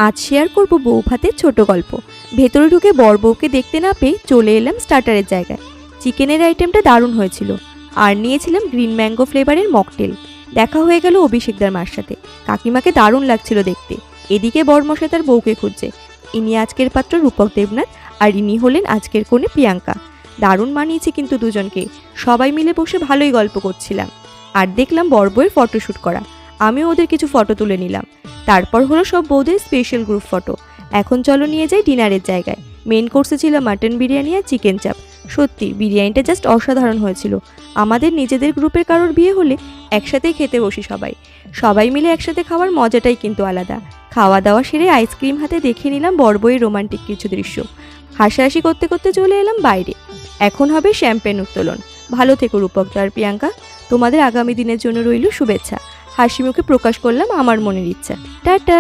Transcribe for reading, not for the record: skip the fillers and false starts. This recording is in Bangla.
আজ শেয়ার করব বউ ভাতের ছোট গল্প। ভেতরে ঢুকে বর বউকে দেখতে না পেয়ে চলে এলাম স্টার্টারের জায়গায়। চিকেনের আইটেমটা দারুণ হয়েছিল, আর নিয়েছিলাম গ্রিন ম্যাঙ্গো ফ্লেভারের মকটেল। দেখা হয়ে গেল অভিষেকদার মার সাথে। কাকিমাকে দারুণ লাগছিল দেখতে। এদিকে বরমশাই তার বউকে খুঁজছে। ইনি আজকের পাত্র রূপক দেবনাথ, আর ইনি হলেন আজকের কনে প্রিয়াঙ্কা। দারুণ মানিয়েছে কিন্তু দুজনকে। সবাই মিলে বসে ভালোই গল্প করছিলাম, আর দেখলাম বর বউয়ের ফটোশ্যুট করা। আমিও ওদের কিছু ফটো তুলে নিলাম। তারপর হলো সব বউদের স্পেশাল গ্রুপ ফটো। এখন চলো নিয়ে যাই ডিনারের জায়গায়। মেন কোর্সে ছিল মাটন বিরিয়ানি আর চিকেন চাপ। সত্যি বিরিয়ানিটা জাস্ট অসাধারণ হয়েছিল। আমাদের নিজেদের গ্রুপের কারোর বিয়ে হলে একসাথেই খেতে বসি সবাই। সবাই মিলে একসাথে খাওয়ার মজাটাই কিন্তু আলাদা। খাওয়া দাওয়া সেরে আইসক্রিম হাতে দেখে নিলাম বর বউয়ের রোমান্টিক কিছু দৃশ্য। হাসাহাসি করতে করতে চলে এলাম বাইরে। এখন হবে শ্যাম্পেন উত্তোলন। ভালো থেকো রূপকদা আর প্রিয়াঙ্কা। তোমাদের আগামী দিনের জন্য রইল শুভেচ্ছা। হাসি মুখে প্রকাশ করলাম আমার মনের ইচ্ছা। টাটা।